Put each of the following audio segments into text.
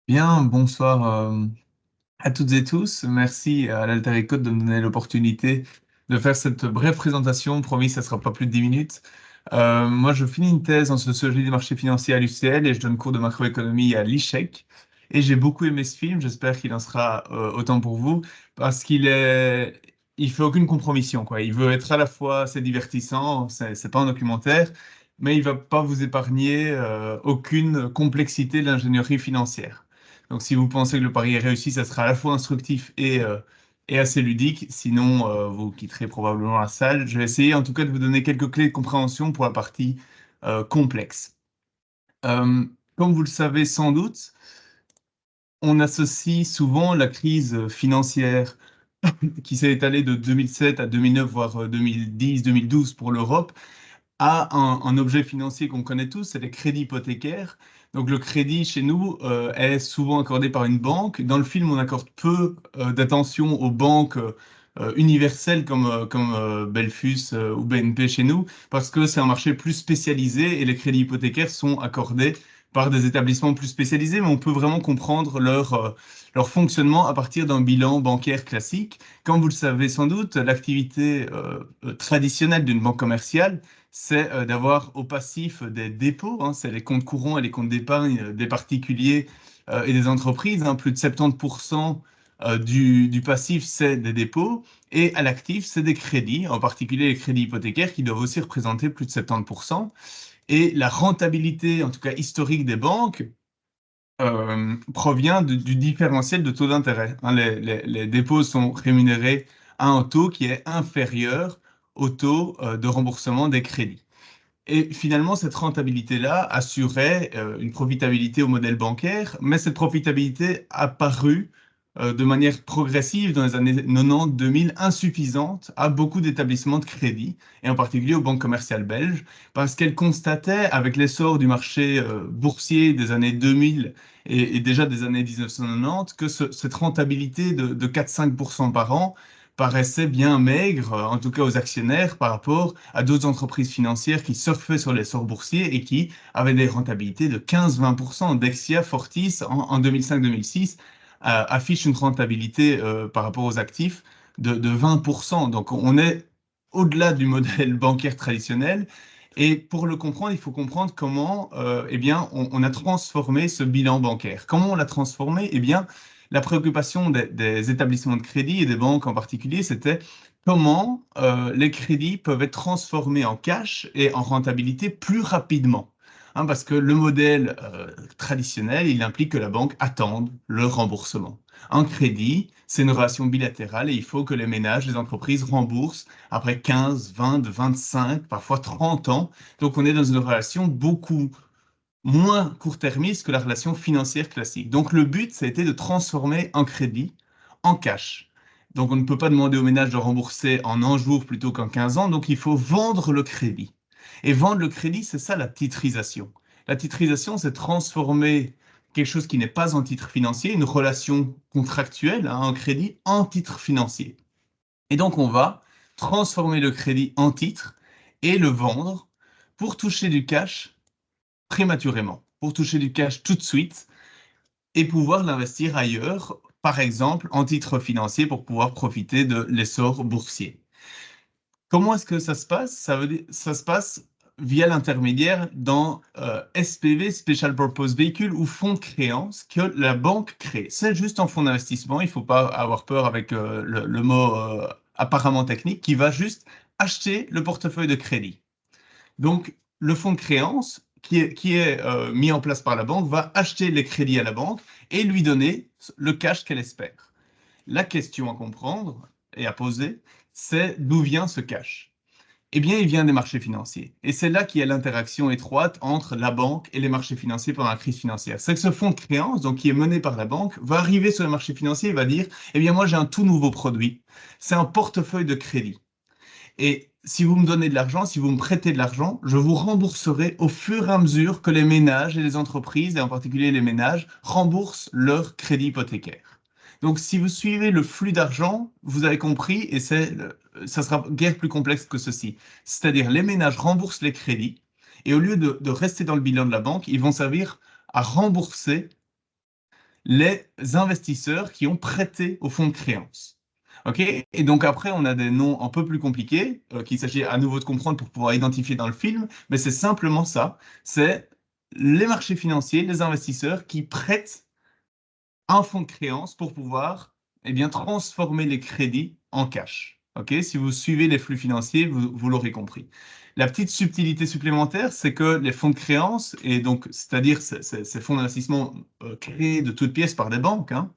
Bien, bonsoir à toutes et tous. Merci à l'Alter Echo de me donner l'opportunité de faire cette brève présentation. Promis, ça sera pas plus de 10 minutes. Moi, je finis une thèse en sociologie des marchés financiers à l'UCL et je donne cours de macroéconomie à l'ICHEC. Et j'ai beaucoup aimé ce film. J'espère qu'il en sera autant pour vous parce il fait aucune compromission, quoi. Il veut être à la fois assez divertissant, c'est pas un documentaire, mais il va pas vous épargner aucune complexité de l'ingénierie financière. Donc, si vous pensez que le pari est réussi, ça sera à la fois instructif et assez ludique. Sinon, vous quitterez probablement la salle. Je vais essayer en tout cas de vous donner quelques clés de compréhension pour la partie complexe. Euh, Comme vous le savez sans doute, on associe souvent la crise financière qui s'est étalée de 2007 à 2009, voire 2010, 2012 pour l'Europe, à un objet financier qu'on connaît tous, c'est les crédits hypothécaires. Donc le crédit chez nous est souvent accordé par une banque. Dans le film, on accorde peu d'attention aux banques universelles comme Belfus ou BNP chez nous, parce que c'est un marché plus spécialisé et les crédits hypothécaires sont accordés par des établissements plus spécialisés, mais on peut vraiment comprendre leur fonctionnement à partir d'un bilan bancaire classique. Comme vous le savez sans doute, l'activité traditionnelle d'une banque commerciale, c'est d'avoir au passif des dépôts, hein, c'est les comptes courants et les comptes d'épargne des particuliers et des entreprises, hein. Plus de 70% du passif, c'est des dépôts, et à l'actif, c'est des crédits, en particulier les crédits hypothécaires qui doivent aussi représenter plus de 70%. Et la rentabilité, en tout cas historique des banques, provient du différentiel de taux d'intérêt, hein. Les dépôts sont rémunérés à un taux qui est inférieur au taux de remboursement des crédits. Et finalement, cette rentabilité-là assurait une profitabilité au modèle bancaire, mais cette profitabilité a paru de manière progressive dans les années 90-2000 insuffisante à beaucoup d'établissements de crédit, et en particulier aux banques commerciales belges, parce qu'elles constataient, avec l'essor du marché boursier des années 2000 et déjà des années 1990, que cette rentabilité de 4-5% par an paraissait bien maigre, en tout cas aux actionnaires, par rapport à d'autres entreprises financières qui surfaient sur l'essor boursier et qui avaient des rentabilités de 15-20%. Dexia, Fortis, en 2005-2006, affiche une rentabilité par rapport aux actifs de 20%. Donc on est au-delà du modèle bancaire traditionnel. Et pour le comprendre, il faut comprendre comment eh bien, on a transformé ce bilan bancaire. Comment on l'a transformé? Eh bien, la préoccupation des établissements de crédit et des banques en particulier, c'était comment les crédits peuvent être transformés en cash et en rentabilité plus rapidement. Hein, parce que le modèle traditionnel, il implique que la banque attende le remboursement. Un crédit, c'est une relation bilatérale et il faut que les ménages, les entreprises remboursent après 15, 20, 25, parfois 30 ans. Donc on est dans une relation beaucoup moins court-termiste que la relation financière classique. Donc le but, ça a été de transformer un crédit en cash. Donc on ne peut pas demander aux ménages de rembourser en un jour plutôt qu'en 15 ans, donc il faut vendre le crédit. Et vendre le crédit, c'est ça la titrisation. La titrisation, c'est transformer quelque chose qui n'est pas un titre financier, une relation contractuelle, hein, un crédit, en titre financier. Et donc on va transformer le crédit en titre et le vendre pour toucher du cash prématurément, pour toucher du cash tout de suite et pouvoir l'investir ailleurs, par exemple en titre financier pour pouvoir profiter de l'essor boursier. Comment est-ce que ça se passe? Ça se passe via l'intermédiaire d'un SPV, Special Purpose Vehicle, ou fonds de créance que la banque crée. C'est juste un fonds d'investissement, il ne faut pas avoir peur avec le mot apparemment technique, qui va juste acheter le portefeuille de crédit. Donc, le fonds de créance qui est mis en place par la banque va acheter les crédits à la banque et lui donner le cash qu'elle espère. La question à comprendre et à poser, c'est d'où vient ce cash? Eh bien, il vient des marchés financiers. Et c'est là qu'il y a l'interaction étroite entre la banque et les marchés financiers pendant la crise financière. C'est que ce fonds de créance, donc qui est mené par la banque, va arriver sur le marché financier et va dire, eh bien, moi, j'ai un tout nouveau produit. C'est un portefeuille de crédit. Et si vous me donnez de l'argent, si vous me prêtez de l'argent, je vous rembourserai au fur et à mesure que les ménages et les entreprises, et en particulier les ménages, remboursent leur crédit hypothécaire. Donc, si vous suivez le flux d'argent, vous avez compris, et ça sera guère plus complexe que ceci. C'est-à-dire, les ménages remboursent les crédits, et au lieu de rester dans le bilan de la banque, ils vont servir à rembourser les investisseurs qui ont prêté au fonds de créance. OK? Et donc après, on a des noms un peu plus compliqués qu'il s'agit à nouveau de comprendre pour pouvoir identifier dans le film, mais c'est simplement ça. C'est les marchés financiers, les investisseurs qui prêtent un fonds de créance pour pouvoir eh bien, transformer les crédits en cash. OK? Si vous suivez les flux financiers, vous l'aurez compris. La petite subtilité supplémentaire, c'est que les fonds de créance, et donc c'est-à-dire ces fonds d'investissement créés de toutes pièces par des banques, hein,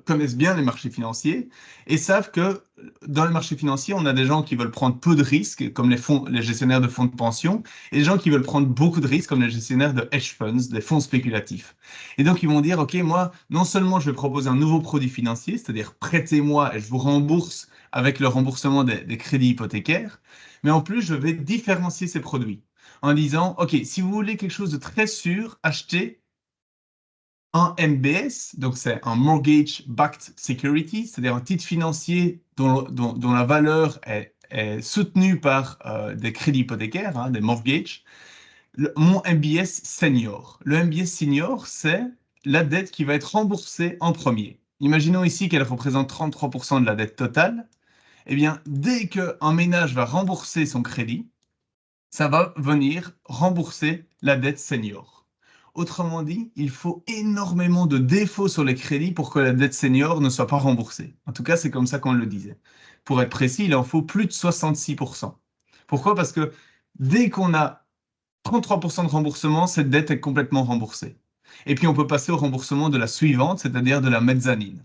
connaissent bien les marchés financiers et savent que dans les marchés financiers, on a des gens qui veulent prendre peu de risques, comme les gestionnaires de fonds de pension, et des gens qui veulent prendre beaucoup de risques, comme les gestionnaires de hedge funds, des fonds spéculatifs. Et donc, ils vont dire, OK, moi, non seulement je vais proposer un nouveau produit financier, c'est-à-dire prêtez-moi et je vous rembourse avec le remboursement des crédits hypothécaires, mais en plus, je vais différencier ces produits en disant, OK, si vous voulez quelque chose de très sûr, achetez un MBS, donc c'est un Mortgage Backed Security, c'est-à-dire un titre financier dont la valeur est soutenue par des crédits hypothécaires, hein, des mortgages. Mon MBS Senior. Le MBS Senior, c'est la dette qui va être remboursée en premier. Imaginons ici qu'elle représente 33% de la dette totale. Eh bien, dès qu'un ménage va rembourser son crédit, ça va venir rembourser la dette senior. Autrement dit, il faut énormément de défauts sur les crédits pour que la dette senior ne soit pas remboursée. En tout cas, c'est comme ça qu'on le disait. Pour être précis, il en faut plus de 66%. Pourquoi? Parce que dès qu'on a 33% de remboursement, cette dette est complètement remboursée. Et puis, on peut passer au remboursement de la suivante, c'est-à-dire de la mezzanine.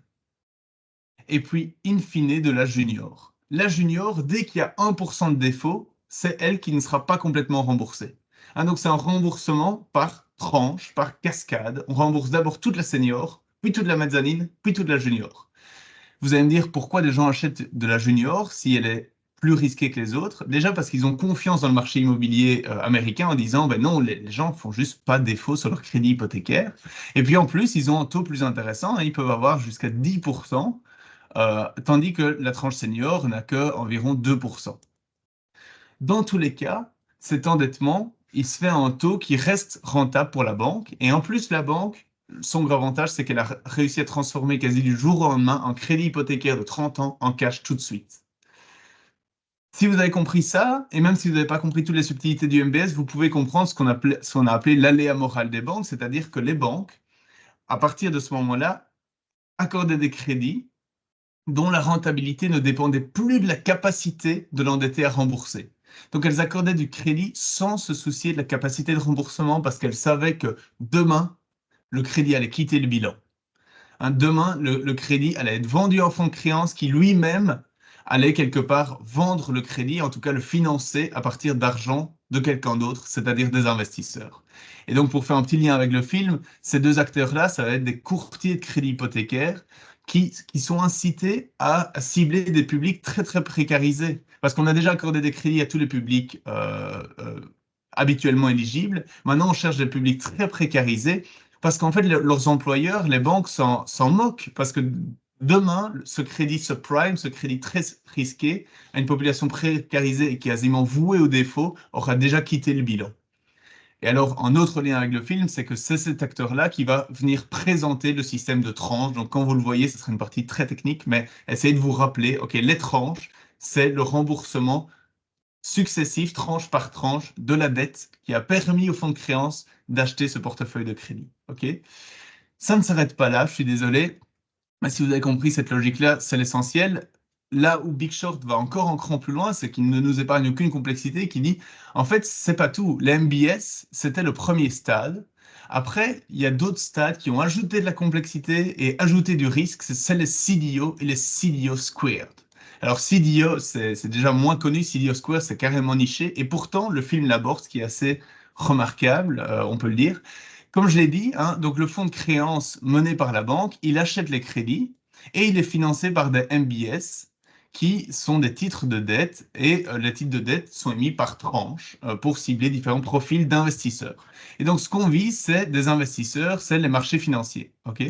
Et puis, in fine, de la junior. La junior, dès qu'il y a 1% de défaut, c'est elle qui ne sera pas complètement remboursée. Hein, donc, c'est un remboursement par tranche, par cascade. On rembourse d'abord toute la senior, puis toute la mezzanine, puis toute la junior. Vous allez me dire pourquoi les gens achètent de la junior si elle est plus risquée que les autres. Déjà parce qu'ils ont confiance dans le marché immobilier américain en disant, ben non, les gens font juste pas défaut sur leur crédit hypothécaire. Et puis en plus, ils ont un taux plus intéressant, hein, ils peuvent avoir jusqu'à 10%, tandis que la tranche senior n'a que environ 2%. Dans tous les cas, cet endettement, il se fait à un taux qui reste rentable pour la banque. Et en plus, la banque, son gros avantage, c'est qu'elle a réussi à transformer quasi du jour au lendemain un crédit hypothécaire de 30 ans en cash tout de suite. Si vous avez compris ça, et même si vous n'avez pas compris toutes les subtilités du MBS, vous pouvez comprendre ce qu'on a appelé l'aléa moral des banques, c'est-à-dire que les banques, à partir de ce moment-là, accordaient des crédits dont la rentabilité ne dépendait plus de la capacité de l'endetté à rembourser. Donc elles accordaient du crédit sans se soucier de la capacité de remboursement parce qu'elles savaient que demain, le crédit allait quitter le bilan. Hein, demain, le crédit allait être vendu en fonds de créance qui lui-même allait quelque part vendre le crédit, en tout cas le financer à partir d'argent de quelqu'un d'autre, c'est-à-dire des investisseurs. Et donc pour faire un petit lien avec le film, ces deux acteurs-là, ça va être des courtiers de crédit hypothécaire qui sont incités à cibler des publics très très précarisés. Parce qu'on a déjà accordé des crédits à tous les publics habituellement éligibles. Maintenant, on cherche des publics très précarisés parce qu'en fait, leurs employeurs, les banques s'en moquent parce que demain, ce crédit subprime, ce crédit très risqué, à une population précarisée et quasiment vouée au défaut, aura déjà quitté le bilan. Et alors, un autre lien avec le film, c'est que c'est cet acteur-là qui va venir présenter le système de tranches. Donc, quand vous le voyez, ce sera une partie très technique, mais essayez de vous rappeler, OK, les tranches, c'est le remboursement successif, tranche par tranche, de la dette qui a permis au fonds de créance d'acheter ce portefeuille de crédit. OK? Ça ne s'arrête pas là, je suis désolé. Mais si vous avez compris cette logique-là, c'est l'essentiel. Là où Big Short va encore un cran plus loin, c'est qu'il ne nous épargne aucune complexité, qui dit, en fait, c'est pas tout. Les MBS, c'était le premier stade. Après, il y a d'autres stades qui ont ajouté de la complexité et ajouté du risque. C'est les CDO et les CDO Squared. Alors CDO, c'est déjà moins connu. CDO Squared, c'est carrément niché. Et pourtant, le film l'aborde, ce qui est assez remarquable, on peut le dire. Comme je l'ai dit, hein, donc le fonds de créance mené par la banque, il achète les crédits et il est financé par des MBS qui sont des titres de dette et les titres de dette sont émis par tranche pour cibler différents profils d'investisseurs. Et donc ce qu'on vise, c'est des investisseurs, c'est les marchés financiers. OK?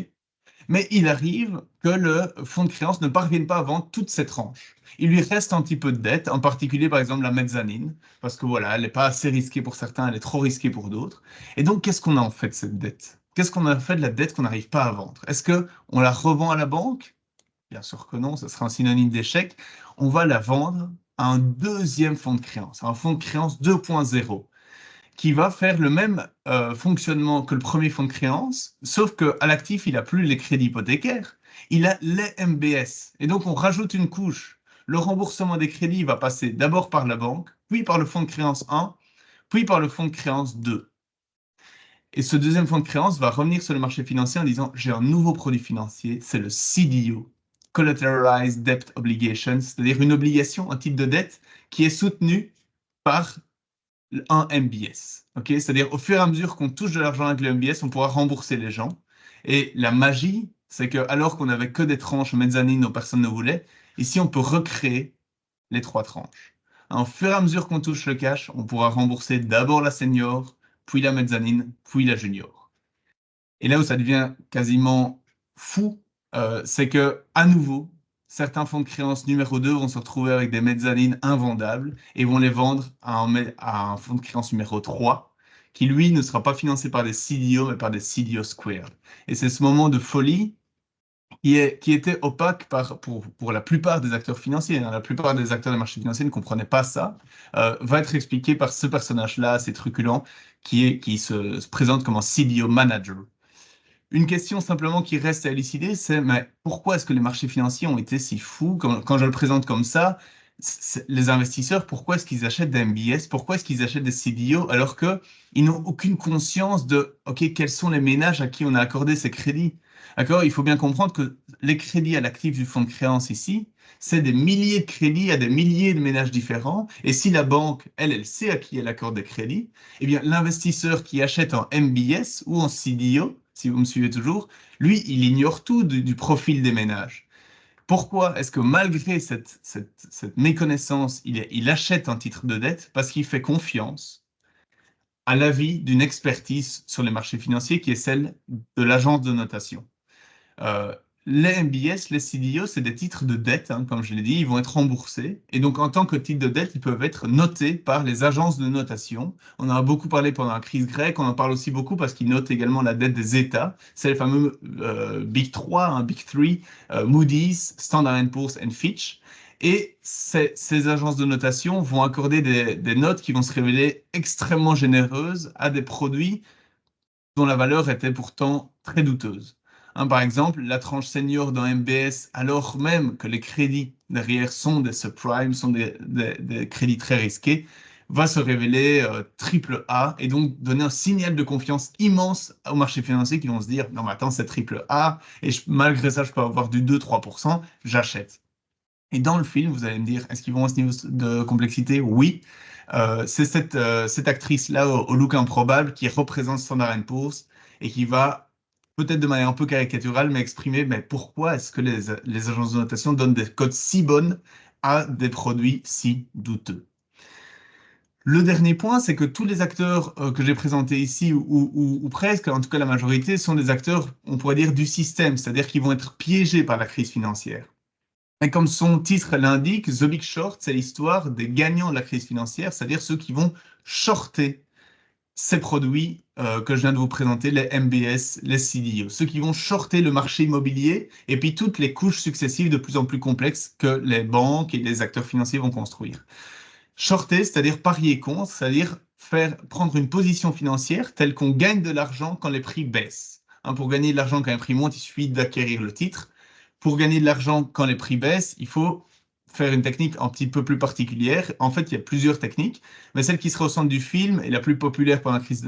Mais il arrive que le fonds de créance ne parvienne pas à vendre toutes ses tranches. Il lui reste un petit peu de dette, en particulier par exemple la mezzanine, parce que voilà, elle n'est pas assez risquée pour certains, elle est trop risquée pour d'autres. Et donc, qu'est-ce qu'on a en fait de cette dette? qu'est-ce qu'on a fait de la dette qu'on n'arrive pas à vendre? Est-ce qu'on la revend à la banque? Bien sûr que non, ce sera un synonyme d'échec. On va la vendre à un deuxième fonds de créance, un fonds de créance 2.0, qui va faire le même fonctionnement que le premier fonds de créance, sauf qu'à l'actif, il n'a plus les crédits hypothécaires, il a les MBS. Et donc, on rajoute une couche. Le remboursement des crédits va passer d'abord par la banque, puis par le fonds de créance 1, puis par le fonds de créance 2. Et ce deuxième fonds de créance va revenir sur le marché financier en disant, j'ai un nouveau produit financier, c'est le CDO, Collateralized Debt Obligation, c'est-à-dire une obligation, un type de dette qui est soutenu par un MBS. Okay, c'est-à-dire au fur et à mesure qu'on touche de l'argent avec le MBS, on pourra rembourser les gens. Et la magie, c'est que alors qu'on n'avait que des tranches mezzanine dont personne ne voulait, ici on peut recréer les 3 tranches. Au fur et à mesure qu'on touche le cash, on pourra rembourser d'abord la senior, puis la mezzanine, puis la junior. Et là où ça devient quasiment fou, c'est que à nouveau, certains fonds de créance numéro 2 vont se retrouver avec des mezzanines invendables et vont les vendre à un fonds de créance numéro 3 qui, lui, ne sera pas financé par des CDO, mais par des CDO Squared. Et c'est ce moment de folie qui était opaque pour la plupart des acteurs financiers. La plupart des acteurs des marchés financiers ne comprenaient pas ça. Va être expliqué par ce personnage-là, assez truculent, qui se présente comme un CDO manager. Une question simplement qui reste à élucider, c'est mais pourquoi est-ce que les marchés financiers ont été si fous quand je le présente comme ça, les investisseurs, pourquoi est-ce qu'ils achètent des MBS, pourquoi est-ce qu'ils achètent des CDO alors qu'ils n'ont aucune conscience de OK, quels sont les ménages à qui on a accordé ces crédits? D'accord? Il faut bien comprendre que les crédits à l'actif du fonds de créance ici, c'est des milliers de crédits à des milliers de ménages différents. Et si la banque, elle sait à qui elle accorde des crédits, eh bien, l'investisseur qui achète en MBS ou en CDO, si vous me suivez toujours, lui, il ignore tout du profil des ménages. Pourquoi est-ce que malgré cette méconnaissance, il achète un titre de dette? Parce qu'il fait confiance à l'avis d'une expertise sur les marchés financiers qui est celle de l'agence de notation. Euh, les MBS, les CDO, c'est des titres de dette, hein, comme je l'ai dit, ils vont être remboursés. Et donc, en tant que titres de dette, ils peuvent être notés par les agences de notation. On en a beaucoup parlé pendant la crise grecque, on en parle aussi beaucoup parce qu'ils notent également la dette des États. C'est les fameux Big 3, hein, Big 3, Moody's, Standard Poor's et Fitch. Et ces agences de notation vont accorder des notes qui vont se révéler extrêmement généreuses à des produits dont la valeur était pourtant très douteuse. Hein, par exemple, la tranche senior d'un MBS, alors même que les crédits derrière sont des subprimes, sont des crédits très risqués, va se révéler triple A et donc donner un signal de confiance immense aux marchés financiers qui vont se dire non mais attends c'est triple A et malgré ça je peux avoir du 2-3%, j'achète. Et dans le film, vous allez me dire, est-ce qu'ils vont à ce niveau de complexité? Oui. C'est cette actrice-là au look improbable qui représente Standard Poor's et qui va, peut-être de manière un peu caricaturale, mais exprimer mais pourquoi est-ce que les agences de notation donnent des cotes si bonnes à des produits si douteux. Le dernier point, c'est que tous les acteurs que j'ai présentés ici, ou presque, en tout cas la majorité, sont des acteurs, on pourrait dire, du système, c'est-à-dire qu'ils vont être piégés par la crise financière. Et comme son titre l'indique, The Big Short, c'est l'histoire des gagnants de la crise financière, c'est-à-dire ceux qui vont shorter ces produits que je viens de vous présenter, les MBS, les CDO, ceux qui vont shorter le marché immobilier et puis toutes les couches successives de plus en plus complexes que les banques et les acteurs financiers vont construire. Shorter, c'est-à-dire parier contre, c'est-à-dire prendre une position financière telle qu'on gagne de l'argent quand les prix baissent. Hein, pour gagner de l'argent quand les prix montent, il suffit d'acquérir le titre. Pour gagner de l'argent quand les prix baissent, il faut faire une technique un petit peu plus particulière. En fait, il y a plusieurs techniques, mais celle qui sera au centre du film et la plus populaire pendant la crise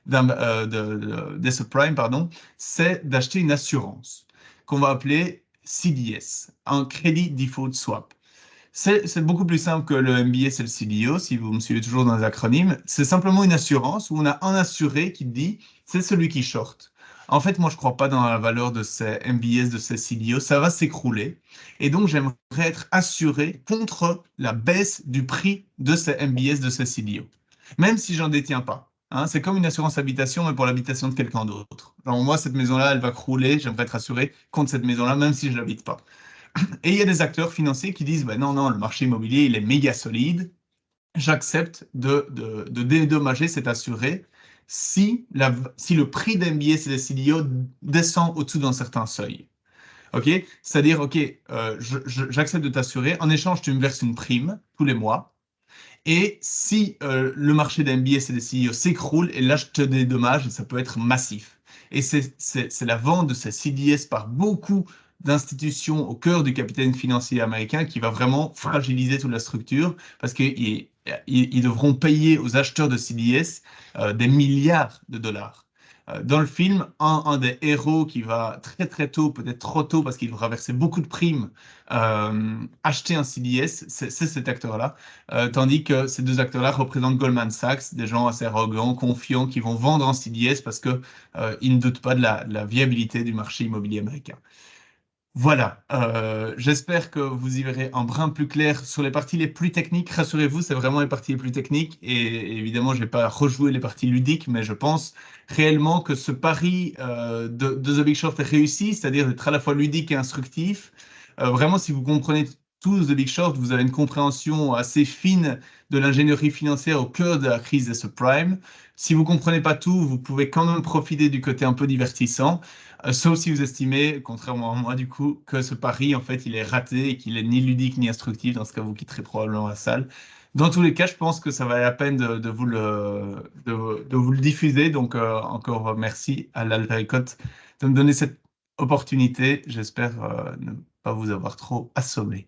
des subprimes, pardon, c'est d'acheter une assurance qu'on va appeler CDS, un Credit Default Swap. C'est beaucoup plus simple que le MBS et le CDO, si vous me suivez toujours dans les acronymes. C'est simplement une assurance où on a un assuré qui dit c'est celui qui short. En fait, moi, je ne crois pas dans la valeur de ces MBS, de ces CDO. Ça va s'écrouler. Et donc, j'aimerais être assuré contre la baisse du prix de ces MBS, de ces CDO. Même si j'en détiens pas. Hein, c'est comme une assurance habitation, mais pour l'habitation de quelqu'un d'autre. Genre, moi, cette maison-là, elle va crouler. J'aimerais être assuré contre cette maison-là, même si je l'habite pas. Et il y a des acteurs financiers qui disent, ben non, non, le marché immobilier, il est méga solide, j'accepte de dédommager cet assuré si le prix d'MBS et de CDO descend au-dessous d'un certain seuil. OK? C'est-à-dire, OK, j'accepte de t'assurer. En échange, tu me verses une prime tous les mois. Et si le marché d'MBS et des CDO s'écroule, et là, je te dédommage, et ça peut être massif. Et c'est la vente de ces CDS par beaucoup d'institutions au cœur du capitaine financier américain qui va vraiment fragiliser toute la structure parce qu'ils devront payer aux acheteurs de CDS des milliards de dollars. Dans le film, un des héros qui va très très tôt, peut-être trop tôt parce qu'il devra verser beaucoup de primes, acheter un CDS, c'est cet acteur-là. Tandis que ces deux acteurs-là représentent Goldman Sachs, des gens assez arrogants, confiants, qui vont vendre en CDS parce que ils ne doutent pas de la viabilité du marché immobilier américain. Voilà, j'espère que vous y verrez un brin plus clair sur les parties les plus techniques. Rassurez-vous, c'est vraiment les parties les plus techniques. Et évidemment, je ne vais pas rejouer les parties ludiques, mais je pense réellement que ce pari de The Big Short est réussi, c'est-à-dire d'être à la fois ludique et instructif. Vraiment, si vous comprenez tout The Big Short, vous avez une compréhension assez fine de l'ingénierie financière au cœur de la crise des subprimes. Si vous ne comprenez pas tout, vous pouvez quand même profiter du côté un peu divertissant. Sauf si vous estimez, contrairement à moi du coup, que ce pari, en fait, il est raté et qu'il est ni ludique ni instructif. Dans ce cas, vous quitterez probablement la salle. Dans tous les cas, je pense que ça valait la peine de vous le diffuser. Donc, encore merci à l'Altericote de me donner cette opportunité. J'espère ne pas vous avoir trop assommé.